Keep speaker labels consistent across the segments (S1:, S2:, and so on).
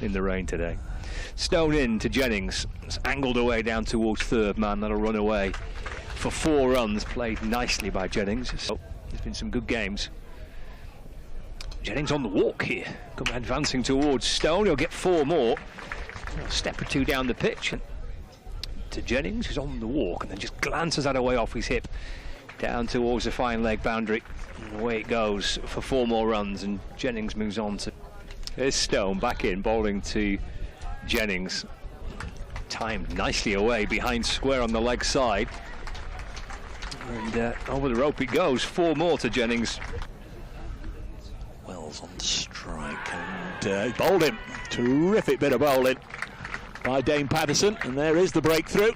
S1: in the rain today. Stone in to Jennings. It's angled away down towards third man. That'll run away for 4 runs. Played nicely by Jennings. So there's been some good games. Jennings on the walk here. Advancing towards Stone. He'll get 4 more. A step or 2 down the pitch. And to Jennings, who's on the walk and then just glances that away off his hip down towards the fine leg boundary. And away it goes for 4 more runs. And Jennings moves on to... There's Stone back in, bowling to Jennings. Timed nicely away behind square on the leg side. And over the rope it goes. 4 more to Jennings.
S2: Wells on strike and bowled him. Terrific bit of bowling by Dane Patterson. And there is the breakthrough.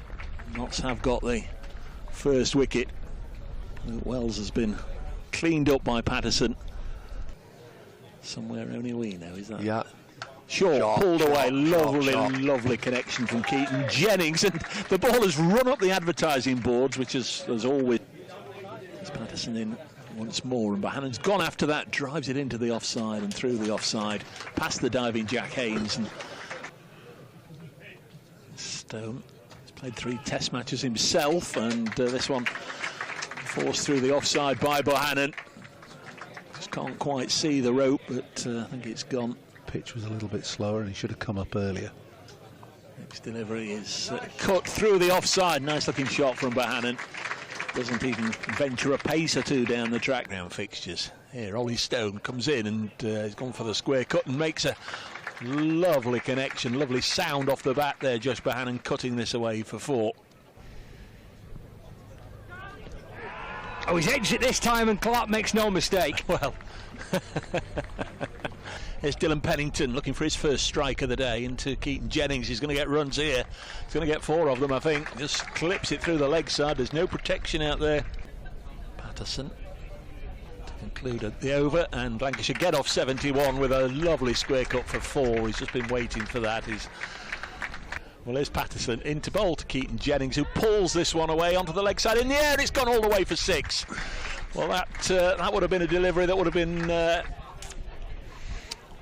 S2: Notts have got the first wicket. Wells has been cleaned up by Patterson. Somewhere only we know, is that?
S3: Yeah.
S2: Short, pulled away, lovely connection from Keaton. Jennings, and the ball has run up the advertising boards, which is, as always. It's Patterson in once more, and Bohannon's gone after that, drives it into the offside and through the offside, past the diving Jack Haynes. And Stone has played 3 test matches himself, and this one forced through the offside by Bohannon. Just can't quite see the rope, but I think it's gone.
S3: Pitch was a little bit slower and he should have come up earlier.
S2: Next delivery is cut through the offside. Nice looking shot from Bohannon. Doesn't even venture a pace or 2 down the track. Round fixtures. Here Ollie Stone comes in and he's gone for the square cut and makes a lovely connection. Lovely sound off the bat there. Josh Bohannon cutting this away for 4.
S1: Oh, he's edged it this time and Clark makes no mistake.
S2: Well, there's Dylan Pennington looking for his first strike of the day into Keaton Jennings. He's going to get runs here. He's going to get 4 of them, I think. Just clips it through the leg side. There's no protection out there. Patterson to conclude the over, and Lancashire get off 71 with a lovely square cut for 4. He's just been waiting for that. Well, there's Patterson into bowl to Keaton Jennings, who pulls this one away onto the leg side in the air. It's gone all the way for 6. Well, that would have been a delivery that would have been...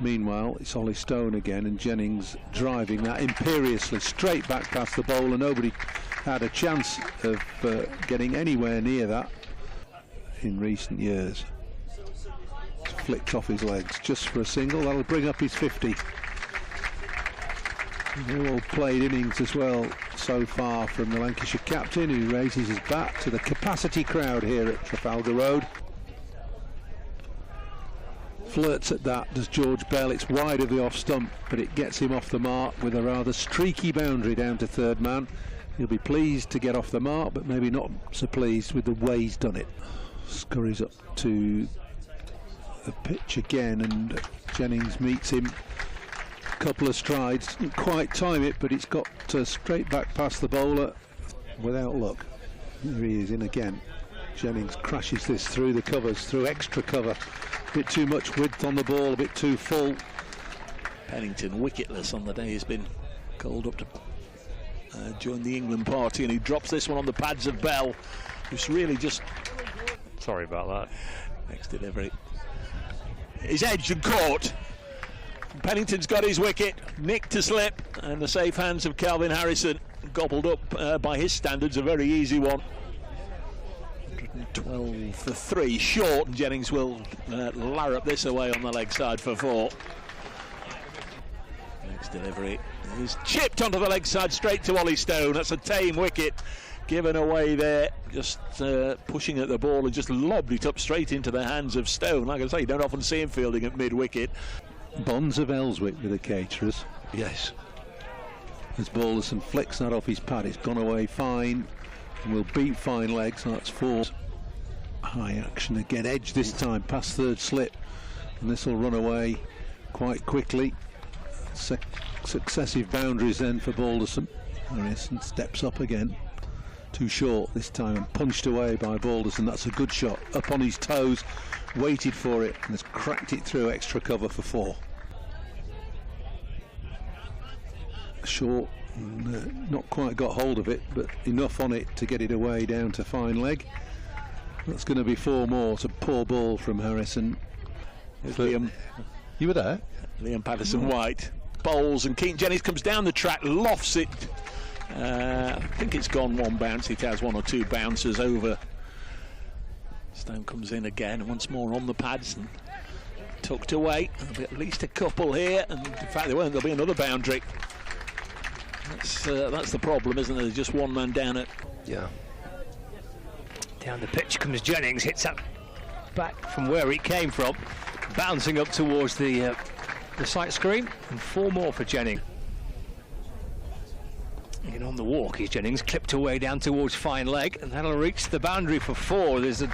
S3: Meanwhile, it's Ollie Stone again, and Jennings driving that imperiously straight back past the bowler. Nobody had a chance of getting anywhere near that in recent years. It's flicked off his legs just for a single. That'll bring up his 50. All played innings as well so far from the Lancashire captain, who raises his bat to the capacity crowd here at Trafalgar Road. Flirts at that, does George Bell. It's wide of the off stump, but it gets him off the mark with a rather streaky boundary down to third man. He'll be pleased to get off the mark, but maybe not so pleased with the way he's done it. Scurries up to the pitch again, and Jennings meets him. A couple of strides, didn't quite time it, but it's got straight back past the bowler without luck. Here he is in again. Jennings crashes this through the covers, through extra cover. A bit too much width on the ball, a bit too full.
S2: Pennington wicketless on the day. He's been called up to join the England party, and he drops this one on the pads of Bell, who's really just...
S1: Sorry about that.
S2: Next delivery. He's edged and caught. Pennington's got his wicket, nicked to slip, and the safe hands of Calvin Harrison. Gobbled up by his standards, a very easy one. 112 for 3, short, and Jennings will larrup this away on the leg side for 4. Next delivery is chipped onto the leg side straight to Ollie Stone. That's a tame wicket given away there, just pushing at the ball and just lobbed it up straight into the hands of Stone. Like I say, you don't often see him fielding at mid-wicket.
S3: Bonds of Ellswick with the caterers.
S2: Yes.
S3: As Balderson flicks that off his pad, it's gone away fine and will beat fine legs. So that's 4. High action again, edge this time past third slip, and this will run away quite quickly. Successive boundaries then for Balderson. Harrison steps up again, too short this time, and punched away by Balderson. That's a good shot, up on his toes, waited for it and has cracked it through extra cover for 4. Short, not quite got hold of it, but enough on it to get it away down to fine leg. That's going to be 4 more. It's a poor ball from Harrison.
S2: Liam,
S3: you were there?
S2: Liam Patterson-White bowls, and Keaton Jennings comes down the track, lofts it. I think it's gone one bounce. It has one or two bounces over. Stone comes in again, once more on the pads and tucked away. There'll be at least a couple here, and in fact there won't. There'll be another boundary. That's the problem, isn't it? There's just one man down it.
S1: Yeah. Down the pitch comes Jennings, hits up back from where he came from, bouncing up towards the sight screen, and 4 more for Jennings. And on the walk is Jennings, clipped away down towards fine leg, and that'll reach the boundary for 4. There's a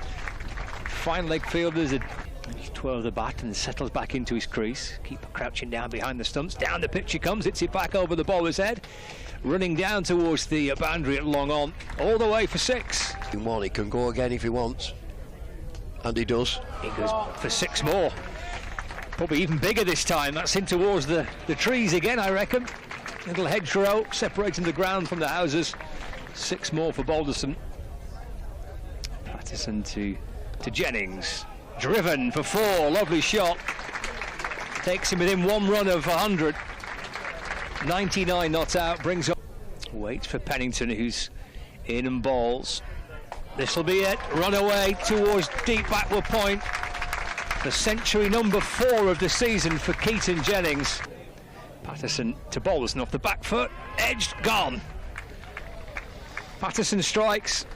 S1: fine leg field, there's a twirl of the bat and settles back into his crease. Keeper crouching down behind the stumps. Down the pitch he comes, hits it back over the bowler's head, running down towards the boundary at long on, all the way for 6.
S4: He can go again if he wants, and he does.
S1: He goes for 6 more. Probably even bigger this time. That's in towards the trees again, I reckon. Little hedgerow separating the ground from the houses. 6 more for Balderson. Patterson to Jennings. Driven for 4. Lovely shot. Takes him within 1 run of 100. 99 not out. Brings up. Waits for Pennington, who's in and bowls. This will be it. Run away towards deep backward point. The century number 4 of the season for Keaton Jennings. Patterson to Balderson off the back foot. Edged, gone. Patterson strikes.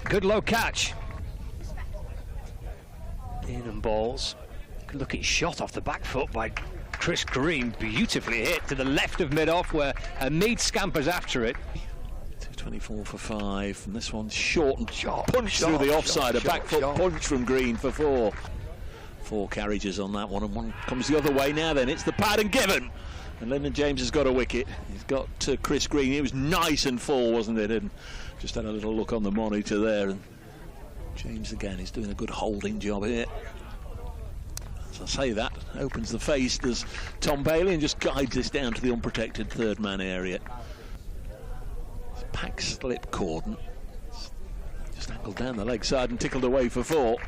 S1: Good low catch. In and balls. Good looking shot off the back foot by Chris Green. Beautifully hit to the left of mid-off, where Hamid scampers after it.
S2: 224 for 5, and this one's short and punch through the offside. A back foot punch from Green for 4. 4 carriages on that one, and one comes the other way now. Then it's the pad and given, and Lyndon James has got a wicket. He's got Chris Green. It was nice and full, wasn't it? And just had a little look on the monitor there, and James again is doing a good holding job here. As I say that, opens the face, does Tom Bailey, and just guides this down to the unprotected 3rd man area. Pack slip cordon, just angled down the leg side and tickled away for 4.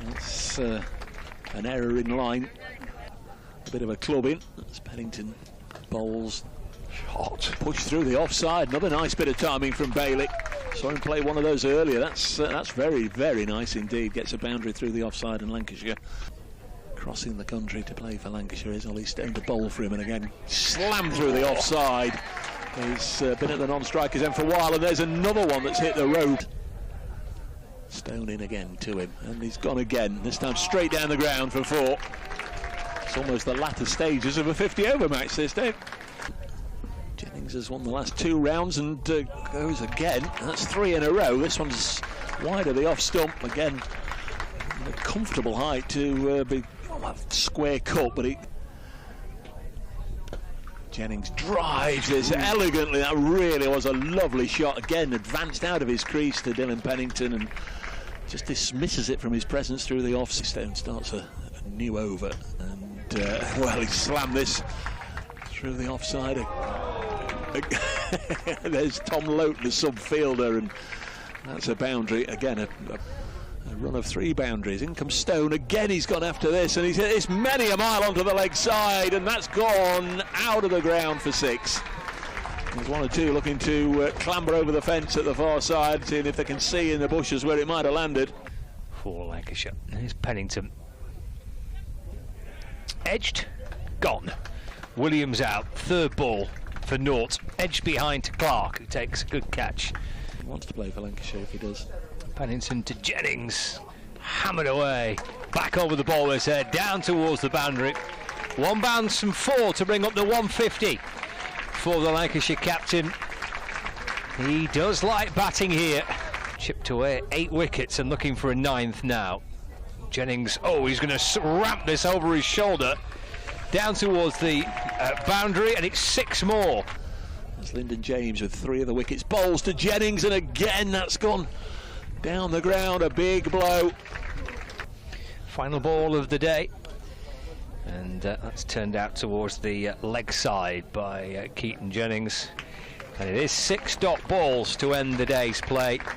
S2: That's an error in line. A bit of a clubbing. That's Pennington bowls. Shot. Pushed through the offside. Another nice bit of timing from Bailey. Saw him play one of those earlier. That's very, very nice indeed. Gets a boundary through the offside, and Lancashire crossing the country to play for Lancashire is Ollie Stone to bowl for him, and again slammed through the offside. He's been at the non-strikers end for a while, and there's another one that's hit the road. Stone in again to him, and he's gone again, this time straight down the ground for 4. It's almost the latter stages of a 50-over match this day. Jennings has won the last 2 rounds and goes again. That's 3 in a row. This one's wide of the off stump again. A comfortable height to be a square cut, but Jennings drives this elegantly. That really was a lovely shot. Again, advanced out of his crease to Dylan Pennington and just dismisses it from his presence through the off. Stone starts a new over, and well, he slammed this through the offside. There's Tom Loughton, the sub-fielder, and that's a boundary. Again, a run of 3 boundaries. In comes Stone again. He's gone after this, and he's hit this many a mile onto the leg side, and that's gone out of the ground for 6. There's 1 or 2 looking to clamber over the fence at the far side, seeing if they can see in the bushes where it might have landed.
S1: For Lancashire. Here's Pennington. Edged, gone. Williams out. 3rd ball for naught. Edged behind to Clark, who takes a good catch.
S2: He wants to play for Lancashire if he does.
S1: Pennington to Jennings, hammered away, back over the bowler's head, down towards the boundary. 1 bounce from 4 to bring up the 150 for the Lancashire captain. He does like batting here. Chipped away 8 wickets and looking for a 9th now. Jennings, he's going to ramp this over his shoulder, down towards the boundary, and it's 6 more.
S2: That's Lyndon James with 3 of the wickets. Bowls to Jennings, and again that's gone down the ground, a big blow.
S1: Final ball of the day, and that's turned out towards the leg side by Keaton Jennings, and it is 6 dot balls to end the day's play.